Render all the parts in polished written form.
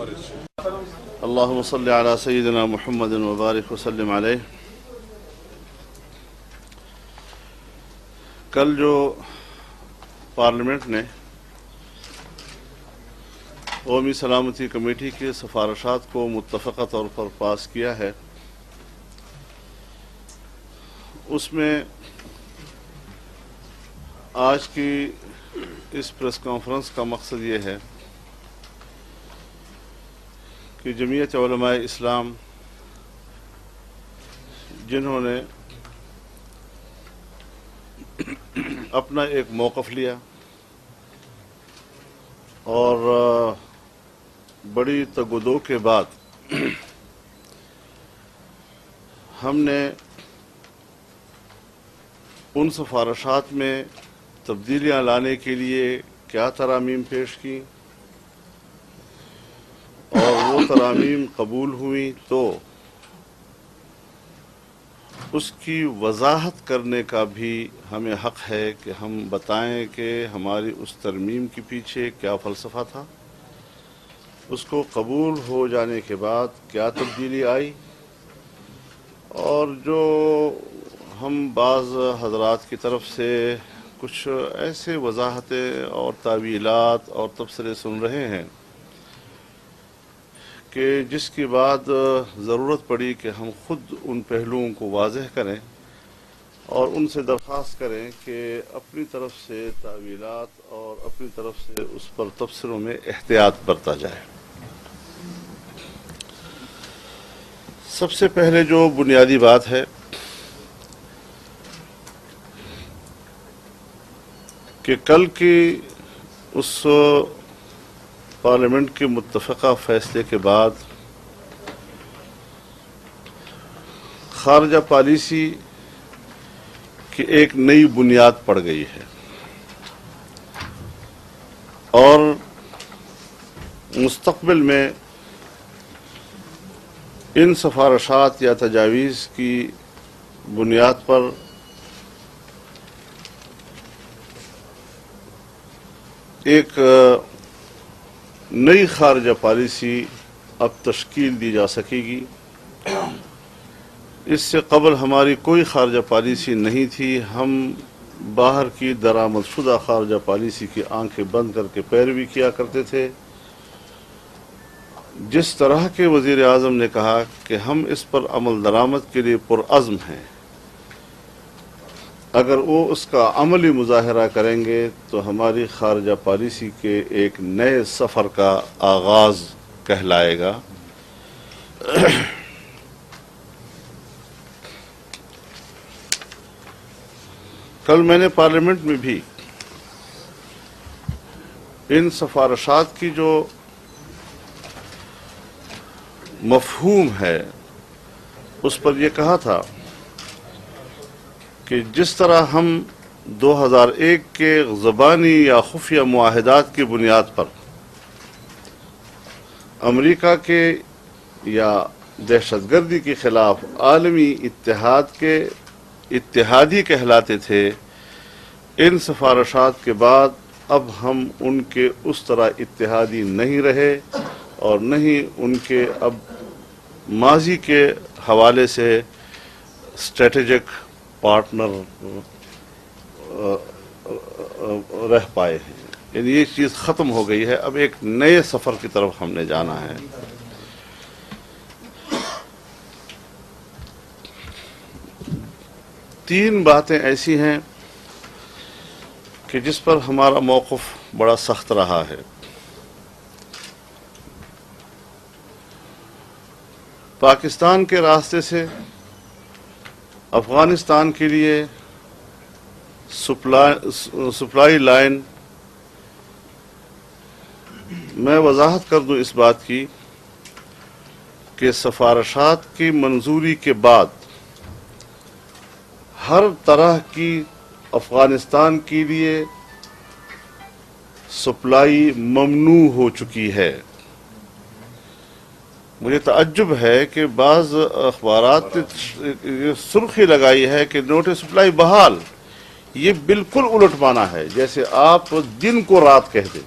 اللہم صلی علی سیدنا محمد وبارک وسلم علیہ۔ کل جو پارلیمنٹ نے قومی سلامتی کمیٹی کی سفارشات کو متفقہ طور پر پاس کیا ہے، اس میں آج کی اس پریس کانفرنس کا مقصد یہ ہے کہ جمعیت علماء اسلام جنہوں نے اپنا ایک موقف لیا اور بڑی تگ و دو کے بعد ہم نے ان سفارشات میں تبدیلیاں لانے کے لیے کیا ترامیم پیش کی اور وہ ترامیم قبول ہوئیں تو اس کی وضاحت کرنے کا بھی ہمیں حق ہے کہ ہم بتائیں کہ ہماری اس ترمیم کے پیچھے کیا فلسفہ تھا، اس کو قبول ہو جانے کے بعد کیا تبدیلی آئی، اور جو ہم بعض حضرات کی طرف سے کچھ ایسے وضاحتیں اور تعویلات اور تبصرے سن رہے ہیں کہ جس کے بعد ضرورت پڑی کہ ہم خود ان پہلوؤں کو واضح کریں اور ان سے درخواست کریں کہ اپنی طرف سے تعویلات اور اپنی طرف سے اس پر تبصروں میں احتیاط برتا جائے۔ سب سے پہلے جو بنیادی بات ہے کہ کل کی اس پارلیمنٹ کے متفقہ فیصلے کے بعد خارجہ پالیسی کی ایک نئی بنیاد پڑ گئی ہے اور مستقبل میں ان سفارشات یا تجاویز کی بنیاد پر ایک نئی خارجہ پالیسی اب تشکیل دی جا سکے گی۔ اس سے قبل ہماری کوئی خارجہ پالیسی نہیں تھی، ہم باہر کی درآمد شدہ خارجہ پالیسی کی آنکھیں بند کر کے پیروی کیا کرتے تھے۔ جس طرح کے وزیر اعظم نے کہا کہ ہم اس پر عمل درآمد کے لیے پرعزم ہیں، اگر وہ اس کا عملی مظاہرہ کریں گے تو ہماری خارجہ پالیسی کے ایک نئے سفر کا آغاز کہلائے گا۔ کل میں نے پارلیمنٹ میں بھی ان سفارشات کی جو مفہوم ہے اس پر یہ کہا تھا کہ جس طرح ہم 2001 کے زبانی یا خفیہ معاہدات کی بنیاد پر امریکہ کے یا دہشت گردی کے خلاف عالمی اتحاد کے اتحادی کہلاتے تھے، ان سفارشات کے بعد اب ہم ان کے اس طرح اتحادی نہیں رہے اور نہ ہی ان کے اب ماضی کے حوالے سے اسٹریٹجک پارٹنر رہ پائے ہیں، یعنی یہ چیز ختم ہو گئی ہے، اب ایک نئے سفر کی طرف ہم نے جانا ہے۔ تین باتیں ایسی ہیں کہ جس پر ہمارا موقف بڑا سخت رہا ہے۔ پاکستان کے راستے سے افغانستان کے لیے سپلائی لائن، میں وضاحت کر دوں اس بات کی کہ سفارشات کی منظوری کے بعد ہر طرح کی افغانستان کے لیے سپلائی ممنوع ہو چکی ہے۔ مجھے تعجب ہے کہ بعض اخبارات نے سرخی لگائی ہے کہ نوٹس سپلائی بحال، یہ بالکل الٹ مانا ہے، جیسے آپ دن کو رات کہہ دیں۔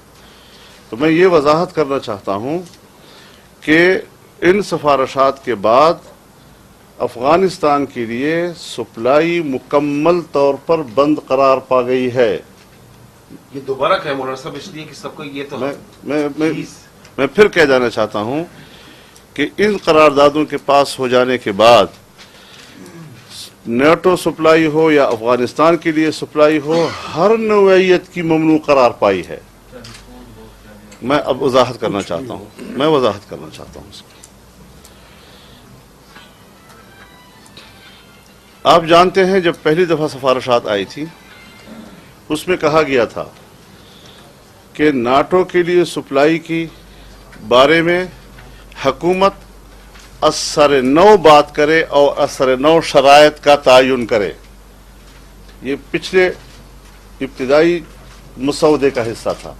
تو میں یہ وضاحت کرنا چاہتا ہوں کہ ان سفارشات کے بعد افغانستان کے لیے سپلائی مکمل طور پر بند قرار پا گئی ہے. یہ دوبارہ کہ مولانا صاحب اس لیے کہ سب کو یہ تو میں پھر کہہ جانا چاہتا ہوں کہ ان قراردادوں کے پاس ہو جانے کے بعد نیٹو سپلائی ہو یا افغانستان کے لیے سپلائی ہو، ہر نوعیت کی ممنوع قرار پائی ہے. میں اب وضاحت کرنا چاہتا ہوں اس کی. آپ جانتے ہیں جب پہلی دفعہ سفارشات آئی تھی اس میں کہا گیا تھا کہ ناٹو کے لیے سپلائی کی بارے میں حکومت اثر نو بات کرے اور اثر نو شرائط کا تعین کرے. یہ پچھلے ابتدائی مسودے کا حصہ تھا،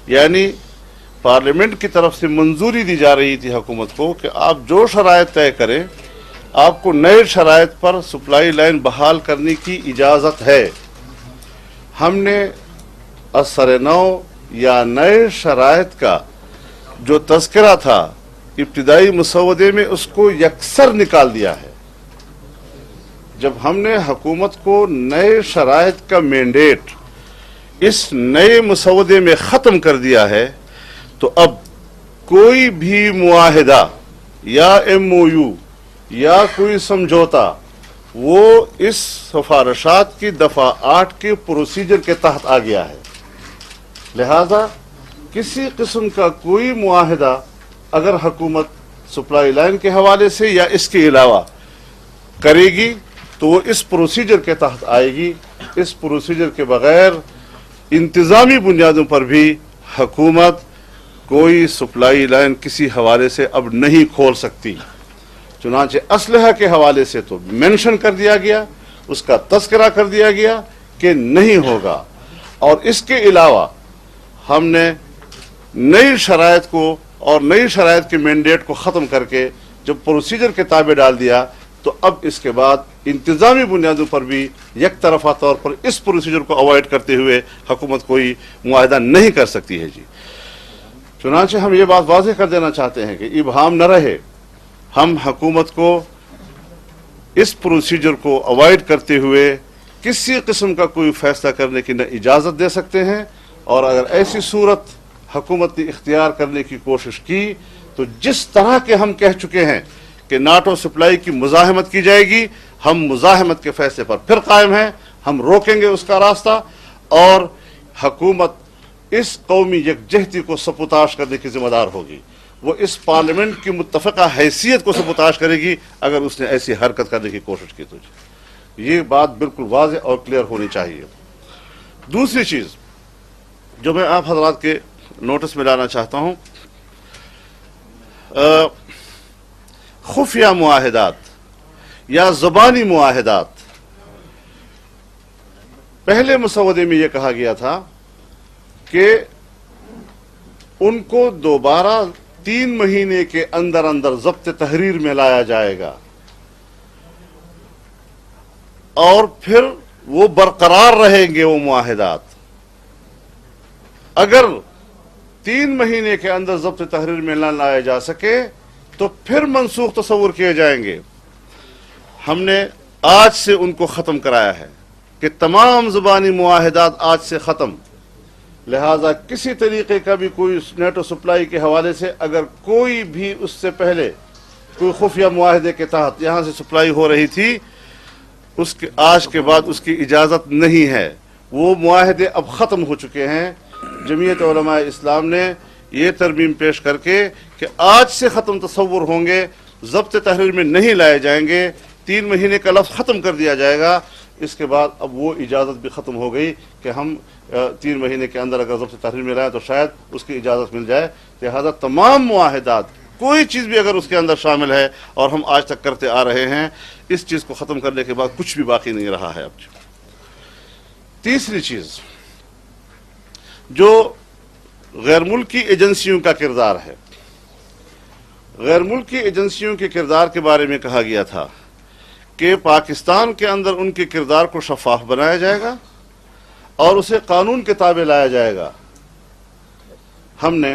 یعنی پارلیمنٹ کی طرف سے منظوری دی جا رہی تھی حکومت کو کہ آپ جو شرائط طے کریں آپ کو نئے شرائط پر سپلائی لائن بحال کرنے کی اجازت ہے. ہم نے اثر نو یا نئے شرائط کا جو تذکرہ تھا ابتدائی مسودے میں اس کو یکسر نکال دیا ہے. جب ہم نے حکومت کو نئے شرائط کا مینڈیٹ اس نئے مسودے میں ختم کر دیا ہے تو اب کوئی بھی معاہدہ یا ایم او یو یا کوئی سمجھوتا وہ اس سفارشات کی دفعہ 8 کے پروسیجر کے تحت آ گیا ہے. لہذا کسی قسم کا کوئی معاہدہ اگر حکومت سپلائی لائن کے حوالے سے یا اس کے علاوہ کرے گی تو وہ اس پروسیجر کے تحت آئے گی. اس پروسیجر کے بغیر انتظامی بنیادوں پر بھی حکومت کوئی سپلائی لائن کسی حوالے سے اب نہیں کھول سکتی. چنانچہ اسلحہ کے حوالے سے تو مینشن کر دیا گیا، اس کا تذکرہ کر دیا گیا کہ نہیں ہوگا، اور اس کے علاوہ ہم نے نئی شرائط کو اور نئی شرائط کے مینڈیٹ کو ختم کر کے جب پروسیجر کے تابع ڈال دیا تو اب اس کے بعد انتظامی بنیادوں پر بھی یک طرفہ طور پر اس پروسیجر کو اوائڈ کرتے ہوئے حکومت کوئی معاہدہ نہیں کر سکتی ہے. چنانچہ ہم یہ بات واضح کر دینا چاہتے ہیں کہ ابہام نہ رہے، ہم حکومت کو اس پروسیجر کو اوائڈ کرتے ہوئے کسی قسم کا کوئی فیصلہ کرنے کی نہ اجازت دے سکتے ہیں، اور اگر ایسی صورت حکومت نے اختیار کرنے کی کوشش کی تو جس طرح کے ہم کہہ چکے ہیں کہ ناٹو سپلائی کی مزاحمت کی جائے گی، ہم مزاحمت کے فیصلے پر پھر قائم ہیں. ہم روکیں گے اس کا راستہ، اور حکومت اس قومی یکجہتی کو سبوتاش کرنے کی ذمہ دار ہوگی. وہ اس پارلیمنٹ کی متفقہ حیثیت کو سبوتاش کرے گی اگر اس نے ایسی حرکت کرنے کی کوشش کی تو. یہ بات بالکل واضح اور کلیئر ہونی چاہیے. دوسری چیز جو میں آپ حضرات کے نوٹس میں لانا چاہتا ہوں، خفیہ معاہدات یا زبانی معاہدات. پہلے مسودے میں یہ کہا گیا تھا کہ ان کو دوبارہ 3 مہینے کے اندر اندر ضبط تحریر میں لایا جائے گا اور پھر وہ برقرار رہیں گے وہ معاہدات. اگر 3 مہینے کے اندر ضبط تحریر میں نہ لائے جا سکے تو پھر منسوخ تصور کیے جائیں گے. ہم نے آج سے ان کو ختم کرایا ہے کہ تمام زبانی معاہدات آج سے ختم. لہذا کسی طریقے کا بھی کوئی نیٹو سپلائی کے حوالے سے اگر کوئی بھی اس سے پہلے کوئی خفیہ معاہدے کے تحت یہاں سے سپلائی ہو رہی تھی، اس کے آج کے بعد اس کی اجازت نہیں ہے. وہ معاہدے اب ختم ہو چکے ہیں. جمعیت علماء اسلام نے یہ ترمیم پیش کر کے کہ آج سے ختم تصور ہوں گے، ضبط تحریر میں نہیں لائے جائیں گے، 3 مہینے کا لفظ ختم کر دیا جائے گا. اس کے بعد اب وہ اجازت بھی ختم ہو گئی کہ ہم 3 مہینے کے اندر اگر ضبط تحریر میں لائیں تو شاید اس کی اجازت مل جائے. لہذا تمام معاہدات کوئی چیز بھی اگر اس کے اندر شامل ہے اور ہم آج تک کرتے آ رہے ہیں، اس چیز کو ختم کرنے کے بعد کچھ بھی باقی نہیں رہا ہے اب. تیسری چیز جو غیر ملکی ایجنسیوں کا کردار ہے، غیر ملکی ایجنسیوں کے کردار کے بارے میں کہا گیا تھا کہ پاکستان کے اندر ان کے کردار کو شفاف بنایا جائے گا اور اسے قانون کے تابع لایا جائے گا. ہم نے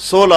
16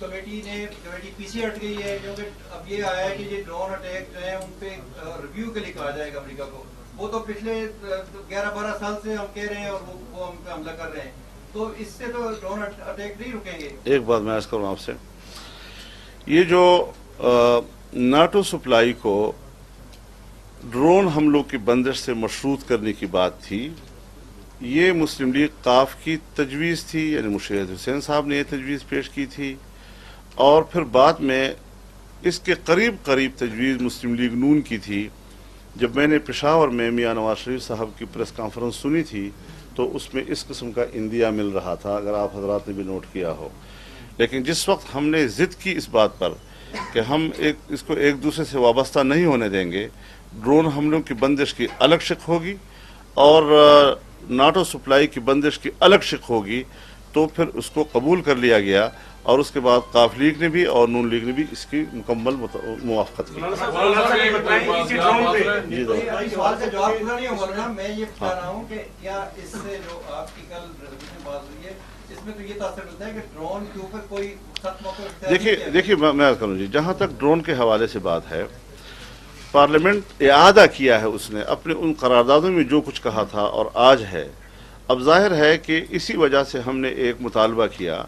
کمیٹی پی سی ہٹ گئی ہے کیونکہ اب یہ آیا ہے کہ یہ ڈرون اٹیک جو ہے ان پہ ریویو کے لیے کہا جائے گا امریکہ کو. وہ تو پچھلے 11-12 سال سے ہم کہہ رہے ہیں اور وہ ہم پہ حملہ کر رہے ہیں, تو اس سے تو ڈرون اٹیک نہیں رکیں گے. ایک بات میں عرض کروں آپ سے, یہ جو ناٹو سپلائی کو ڈرون حملوں کی بندش سے مشروط کرنے کی بات تھی, یہ مسلم لیگ قاف کی تجویز تھی, یعنی مشیت حسین صاحب نے یہ تجویز پیش کی تھی, اور پھر بعد میں اس کے قریب تجویز مسلم لیگ نون کی تھی. جب میں نے پشاور میں میاں نواز شریف صاحب کی پریس کانفرنس سنی تھی تو اس میں اس قسم کا اندیہ مل رہا تھا, اگر آپ حضرات نے بھی نوٹ کیا ہو. لیکن جس وقت ہم نے ضد کی اس بات پر کہ ہم اس کو ایک دوسرے سے وابستہ نہیں ہونے دیں گے, ڈرون حملوں کی بندش کی الگ شق ہوگی اور ناٹو سپلائی کی بندش کی الگ شق ہوگی, تو پھر اس کو قبول کر لیا گیا, اور اس کے بعد قاف لیگ نے بھی اور نون لیگ نے بھی اس کی مکمل موافقت کی. سوال کا جواب پورا نہیں ہوا نا, میں یہ بتا رہا ہوں کہ کیا اس سے جو آپ کی کل بات ہوئی ہے اس میں تو یہ تاثر ہوتا ہے کہ ڈرون کے اوپر کوئی سخت موقع. دیکھیے میں کروں جی, جہاں تک ڈرون کے حوالے سے بات ہے, پارلیمنٹ اعادہ کیا ہے اس نے اپنے ان قراردادوں میں جو کچھ کہا تھا اور آج ہے. اب ظاہر ہے کہ اسی وجہ سے ہم نے ایک مطالبہ کیا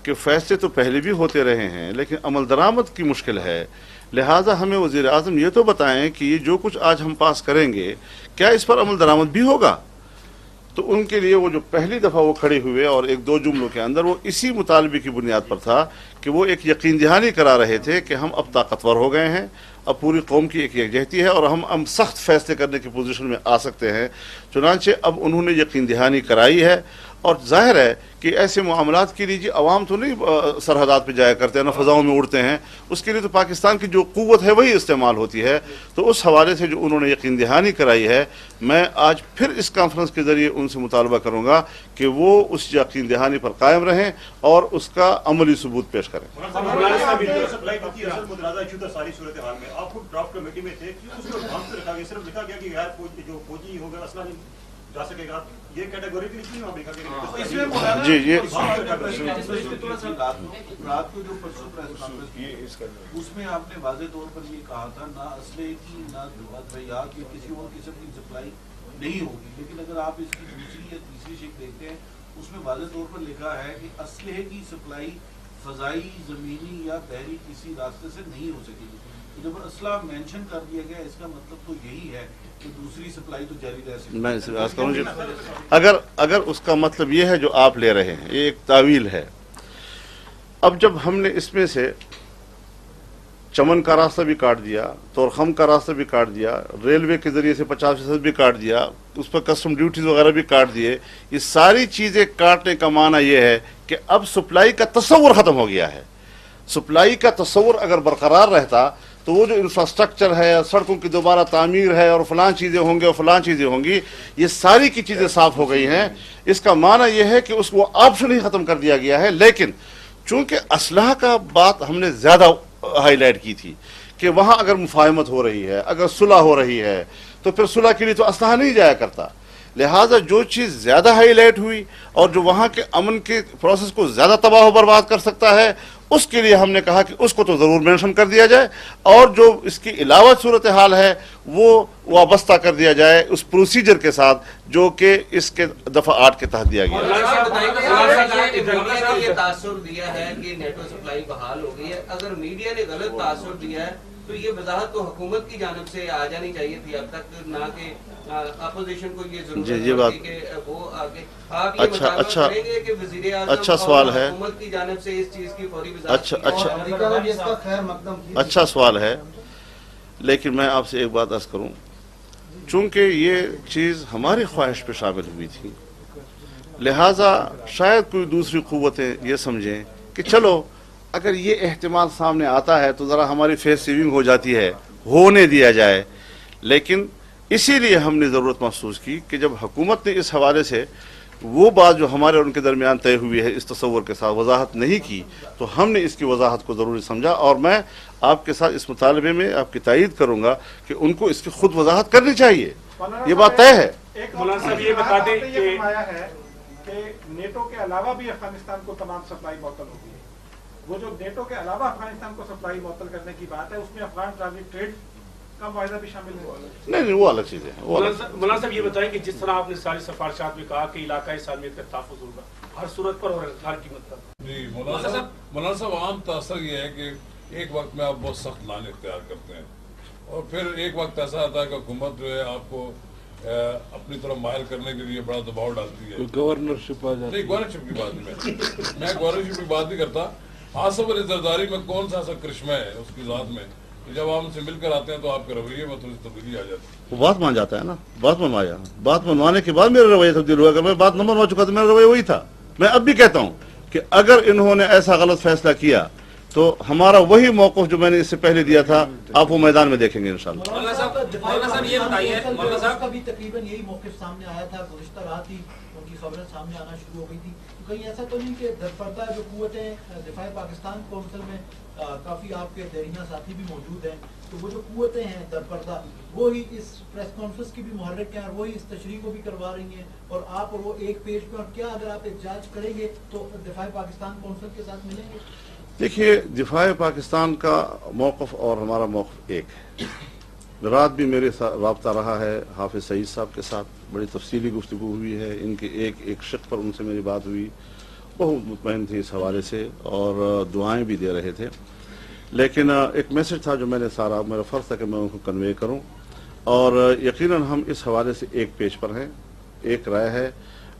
کہ فیصلے تو پہلے بھی ہوتے رہے ہیں لیکن عمل درآمد کی مشکل ہے, لہٰذا ہمیں وزیر اعظم یہ تو بتائیں کہ یہ جو کچھ آج ہم پاس کریں گے کیا اس پر عمل درآمد بھی ہوگا. تو ان کے لیے وہ جو پہلی دفعہ وہ کھڑے ہوئے اور 1-2 جملوں کے اندر وہ اسی مطالبے کی بنیاد پر تھا کہ وہ ایک یقین دہانی کرا رہے تھے کہ ہم اب طاقتور ہو گئے ہیں, اب پوری قوم کی ایک یکجہتی ہے اور ہم سخت فیصلے کرنے کی پوزیشن میں آ سکتے ہیں. چنانچہ اب انہوں نے یقین دہانی کرائی ہے, اور ظاہر ہے کہ ایسے معاملات کے لیے عوام تو نہیں سرحدات پہ جایا کرتے ہیں, نہ فضاؤں میں اڑتے ہیں, اس کے لیے تو پاکستان کی جو قوت ہے وہی استعمال ہوتی ہے. تو اس حوالے سے جو انہوں نے یقین دہانی کرائی ہے, میں آج پھر اس کانفرنس کے ذریعے ان سے مطالبہ کروں گا کہ وہ اس یقین دہانی پر قائم رہیں اور اس کا عملی ثبوت پیش کریں. جی یہ رات کو جو پرسوں پریس کانفرنس کی اس میں آپ نے واضح طور پر یہ کہا تھا نہ اسلحے کی نہ ادویات یا کسی اور قسم کی سپلائی نہیں ہوگی, لیکن اگر آپ اس کی دوسری یا تیسری شکل دیکھتے ہیں اس میں واضح طور پر لکھا ہے کہ اسلحے کی سپلائی فضائی, زمینی یا بحری کسی راستے سے نہیں ہو سکے گی. جب اسلحہ مینشن کر دیا گیا اس کا مطلب تو یہی ہے کہ دوسری سپلائی تو جاری رہ سکتی ہے. میں اسے بات کروں جی, اگر اس کا مطلب یہ ہے جو آپ لے رہے ہیں, یہ ایک تعویل ہے. اب جب ہم نے اس میں سے چمن کا راستہ بھی کاٹ دیا, تورخم کا راستہ بھی کاٹ دیا, ریلوے کے ذریعے سے 50% بھی کاٹ دیا, اس پر کسٹم ڈیوٹیز وغیرہ بھی کاٹ دیے, یہ ساری چیزیں کاٹنے کا معنی یہ ہے کہ اب سپلائی کا تصور ختم ہو گیا ہے. سپلائی کا تصور اگر برقرار رہتا تو وہ جو انفراسٹرکچر ہے, سڑکوں کی دوبارہ تعمیر ہے اور فلاں چیزیں ہوں گے اور فلاں چیزیں ہوں گی, یہ ساری کی چیزیں صاف ہو گئی ہیں. اس کا معنی یہ ہے کہ اس کو آپشن ہی ختم کر دیا گیا ہے. لیکن چونکہ اسلحہ کا بات ہم نے زیادہ ہائی لائٹ کی تھی کہ وہاں اگر مفاہمت ہو رہی ہے, اگر صلح ہو رہی ہے, تو پھر صلح کے لیے تو اسلحہ نہیں جایا کرتا. لہٰذا جو چیز زیادہ ہائی لائٹ ہوئی اور جو وہاں کے امن کے پروسیس کو زیادہ تباہ و برباد کر سکتا ہے, اس کے لیے ہم نے کہا کہ اس کو تو ضرور مینشن کر دیا جائے, اور جو اس کی علاوہ صورتحال ہے وہ وابستہ کر دیا جائے اس پروسیجر کے ساتھ جو کہ اس کے دفعہ 8 کے تحت دیا گیا یہ تاثر دیا ہے کہ نیٹو سپلائی بحال ہو گئی ہے. اگر میڈیا نے غلط تاثر دیا ہے تو یہ وضاحت تو حکومت کی جانب سے آ جانی چاہیے تھی اب تک, نہ کہ اپوزیشن کو یہ ضرورت ہے کہ وہ آگے. آپ یہ مطالبہ کریں گے کہ وزیر اعظم اور حکومت کی جانب سے اس چیز کی فوری وضاحت. اچھا سوال ہے, لیکن میں آپ سے ایک بات عرض کروں, چونکہ یہ چیز ہماری خواہش پہ شامل ہوئی تھی, لہٰذا شاید کوئی دوسری قوتیں یہ سمجھیں کہ چلو اگر یہ احتمال سامنے آتا ہے تو ذرا ہماری فیس سیونگ ہو جاتی ہے, ہونے دیا جائے. لیکن اسی لیے ہم نے ضرورت محسوس کی کہ جب حکومت نے اس حوالے سے وہ بات جو ہمارے اور ان کے درمیان طے ہوئی ہے اس تصور کے ساتھ وضاحت نہیں کی, تو ہم نے اس کی وضاحت کو ضروری سمجھا. اور میں آپ کے ساتھ اس مطالبے میں آپ کی تائید کروں گا کہ ان کو اس کی خود وضاحت کرنی چاہیے, یہ بات طے ہے. مولانا صاحب یہ بتا دیں کہ نیٹو کے علاوہ بھی افغانستان کو تمام سپلائی معطل ہوگی ہے, وہ جو نیٹو کے علاوہ افغانستان کو سپلائی معطل کرنے کی بات ہے، اس میں افغان ٹرانزٹ ٹریڈ کا معاہدہ بھی شامل ہوا؟ نہیں وہ الگ چیز ہے. مولانا صاحب یہ بتائیں کہ جس طرح آپ نے ساری سفارشات میں کہا کہ علاقائی سالمیت کا تحفظ ہوگا ہر صورت پر اور ہر قیمت پر. جی مولانا صاحب عام تاثر یہ ہے کہ ایک وقت میں آپ بہت سخت لائن اختیار کرتے ہیں اور پھر ایک وقت ایسا آتا ہے کہ حکومت جو ہے آپ کو اپنی طرف مائل کرنے کے لیے بڑا دباؤ ڈالتی ہے. گورنرشپ آ جاتی ہے. نہیں گورنرشپ کی بات میں گورنرشپ کی بات نہیں کرتا. آصف علی زرداری میں کون سا ایسا کرشمہ ہے اس کی ذات میں کہ جب آپ ان سے مل کر آتے ہیں تو آپ کے رویے میں تھوڑی تبدیلی آ جاتی ہے. وہ بات مان جاتا ہے نا, بات منوایا, بات منوانے کے بعد میرا رویہ تبدیل ہوا. اگر میں بات نہ منوا چکا تو میرا رویہ وہی تھا. میں اب بھی کہتا ہوں کہ اگر انہوں نے ایسا غلط فیصلہ کیا تو ہمارا وہی موقف جو میں نے اس سے پہلے دیا تھا آپ وہ میدان میں دیکھیں گے انشاءاللہ. مولانا صاحب یہ بتائیے, مولانا صاحب کا بھی تقریباً یہی موقف سامنے آیا تھا. گزشتہ رات ہی ان کی خبریں سامنے آنا شروع ہو گئی تھی. کہیں ایسا تو نہیں کہ درپردہ جو قوتیں دفاع پاکستان کونسل میں کافی آپ کے دیرینہ ساتھی بھی موجود ہیں, تو وہ جو قوتیں ہیں درپردہ وہی اس پریس کانفرنس کی بھی محرک ہیں اور وہی اس تشریح کو بھی کروا رہی ہیں اور آپ اور وہ ایک پیج پہ, اور کیا اگر آپ احتجاج کریں گے تو دفاع پاکستان کونسل کے ساتھ ملیں گے؟ دیکھیے دفاع پاکستان کا موقف اور ہمارا موقف ایک ہے. رات بھی میرے ساتھ رابطہ رہا ہے حافظ سعید صاحب کے ساتھ, بڑی تفصیلی گفتگو ہوئی ہے. ان کے ایک شق پر ان سے میری بات ہوئی, بہت مطمئن تھی اس حوالے سے اور دعائیں بھی دے رہے تھے. لیکن ایک میسج تھا جو میں نے سارا, میرا فرض تھا کہ میں ان کو کنوے کروں, اور یقیناً ہم اس حوالے سے ایک پیج پر ہیں, ایک رائے ہے.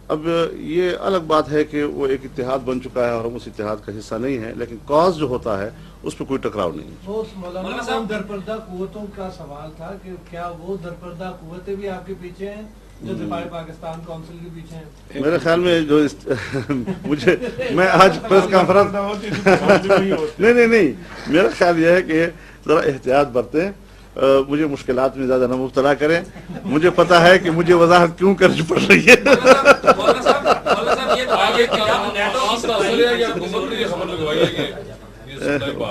اب یہ الگ بات ہے کہ وہ ایک اتحاد بن چکا ہے اور ہم اس اتحاد کا حصہ نہیں ہیں, لیکن کاز جو ہوتا ہے اس پہ کوئی ٹکراؤ نہیں ہے. وہ مولانا صاحب درپردہ قوتوں کا سوال تھا کہ کیا وہ درپردہ قوتیں بھی آپ کے پیچھے ہیں جو دفاع پاکستان کونسل کے پیچھے ہیں؟ میرے خیال میں جو مجھے میں آج پریس کانفرنس نہیں میرا خیال یہ ہے کہ ذرا احتیاط برتیں, مجھے مشکلات میں زیادہ نہ مبتلا کریں. مجھے پتا ہے کہ مجھے وضاحت کیوں کرنی پڑ رہی ہے.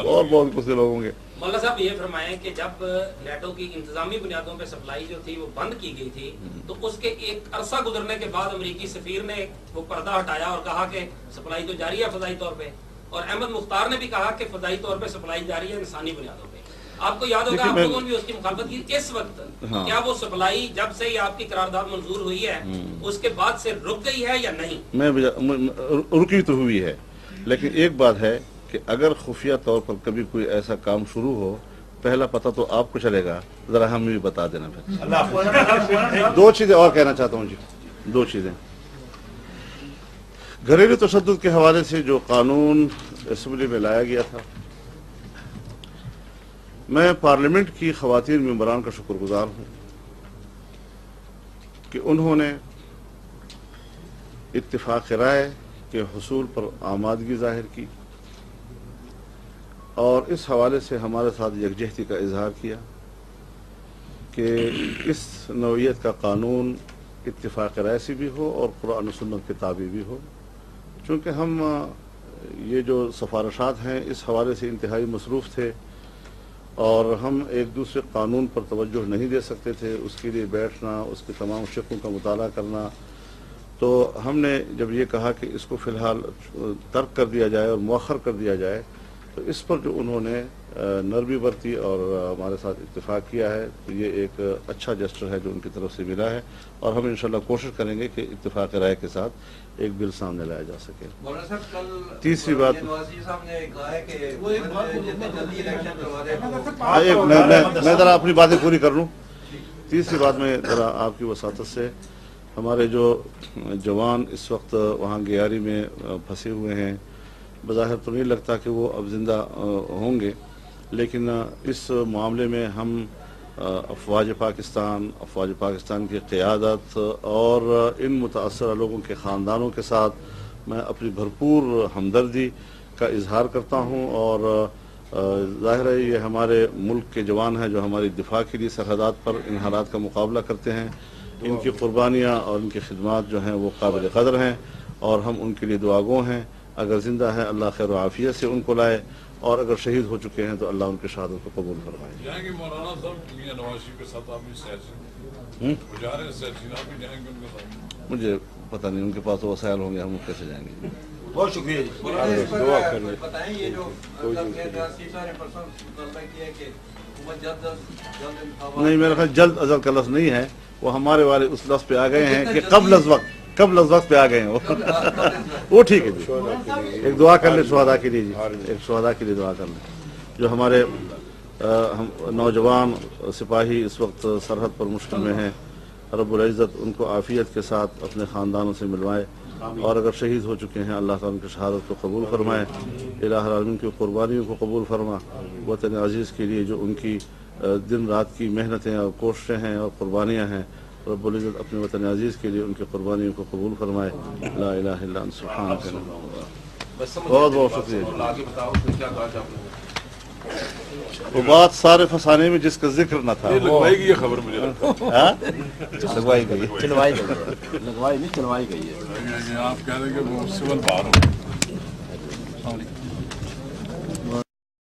اور بہت کچھ لوگ ہوں گے. مولانا صاحب یہ فرمائیں کہ جب نیٹو کی انتظامی بنیادوں پہ سپلائی جو تھی وہ بند کی گئی تھی تو اس کے ایک عرصہ گزرنے کے بعد امریکی سفیر نے وہ پردہ ہٹایا اور کہا کہ سپلائی تو جاری ہے فضائی طور پہ, اور احمد مختار نے بھی کہا کہ فضائی طور پہ سپلائی جاری ہے انسانی بنیادوں پہ. آپ کو یاد ہوگا آپ لوگوں نے بھی اس کی مخالفت کی. اس وقت کیا وہ سپلائی جب سے یہ آپ کی قرارداد منظور ہوئی ہے اس کے بعد سے رک گئی ہے یا نہیں؟ میں رکی تو ہوئی ہے, لیکن ایک بات ہے کہ اگر خفیہ طور پر کبھی کوئی ایسا کام شروع ہو, پہلا پتہ تو آپ کو چلے گا, ذرا ہمیں بھی بتا دینا. پھر دو چیزیں اور کہنا چاہتا ہوں جی, دو چیزیں. گھریلو تشدد کے حوالے سے جو قانون اسمبلی میں لایا گیا تھا, میں پارلیمنٹ کی خواتین ممبران کا شکر گزار ہوں کہ انہوں نے اتفاق رائے کے حصول پر آمادگی ظاہر کی اور اس حوالے سے ہمارے ساتھ یکجہتی کا اظہار کیا کہ اس نوعیت کا قانون اتفاق رائے سے بھی ہو اور قرآن و سنت کے تابع بھی ہو. چونکہ ہم یہ جو سفارشات ہیں اس حوالے سے انتہائی مصروف تھے اور ہم ایک دوسرے قانون پر توجہ نہیں دے سکتے تھے, اس کے لیے بیٹھنا, اس کے تمام شقوں کا مطالعہ کرنا. تو ہم نے جب یہ کہا کہ اس کو فی الحال ترک کر دیا جائے اور مؤخر کر دیا جائے, تو اس پر جو انہوں نے نرمی برتی اور ہمارے ساتھ اتفاق کیا ہے, تو یہ ایک اچھا جسٹر ہے جو ان کی طرف سے ملا ہے, اور ہم انشاءاللہ کوشش کریں گے کہ اتفاق رائے کے ساتھ ایک بل سامنے لایا جا سکے. تیسری بات, میں ذرا اپنی باتیں پوری کر لوں. تیسری بات میں ذرا آپ کی وساطت سے, ہمارے جو جوان اس وقت وہاں گیاری میں پھنسے ہوئے ہیں, بظاہر تو نہیں لگتا کہ وہ اب زندہ ہوں گے, لیکن اس معاملے میں ہم افواج پاکستان کی قیادت اور ان متاثرہ لوگوں کے خاندانوں کے ساتھ میں اپنی بھرپور ہمدردی کا اظہار کرتا ہوں. اور ظاہر ہے یہ ہمارے ملک کے جوان ہیں جو ہماری دفاع کے لیے سرحدات پر ان حالات کا مقابلہ کرتے ہیں. ان کی قربانیاں اور ان کی خدمات جو ہیں وہ قابل قدر ہیں اور ہم ان کے لیے دعاگو ہیں. اگر زندہ ہے اللہ خیر و عافیت سے ان کو لائے, اور اگر شہید ہو چکے ہیں تو اللہ ان کی شہادت کو قبول فرمائے. جائیں گے مولانا صاحب میاں نواز شریف کے ساتھ آپ بھی سیاسی جا رہے ہیں, سیاسی آپ بھی جائیں گے ان کے ساتھ؟ مجھے پتہ نہیں, ان کے پاس تو وسائل ہوں گے, ہم کیسے جائیں گے. بہت شکریہ جی. دعا کر لیں. بتائیں یہ جو سارے پرسن مطالبہ کیا ہے کہ حکومت جلد نہیں، میرا خیال جلد ازل کا لفظ نہیں ہے، وہ ہمارے والے اس لفظ پہ آ گئے ہیں کہ قبل از وقت پہ آ گئے ہیں وہ ٹھیک ہے جی. ایک دعا کر لیں شہداء کے لیے جی، ایک شہداء کے لیے دعا کر لیں جو ہمارے نوجوان سپاہی اس وقت سرحد پر مشکل میں ہیں. رب العزت ان کو عافیت کے ساتھ اپنے خاندانوں سے ملوائے، اور اگر شہید ہو چکے ہیں اللہ تعالیٰ ان کی شہادت کو قبول فرمائے. الہ العالمین کی قربانیوں کو قبول فرما. وطن عزیز کے لیے جو ان کی دن رات کی محنتیں اور کوششیں ہیں اور قربانیاں ہیں، رب العزت اپنے وطن عزیز کے لیے ان کی قربانیوں کو قبول فرمائے. لا الہ الا انت سبحانک. بہت بہت شکریہ. آگے بتاؤ کیا کہا چاہتے ہیں. وہ بات سارے فسانے میں جس کا ذکر نہ تھا لگوائی گئی یہ خبر مجھے لگتا ہے. لگوائی گئی، چلوائی گئی ہے. آپ کہہ رہے ہیں کہ وہ سول باہر ہو.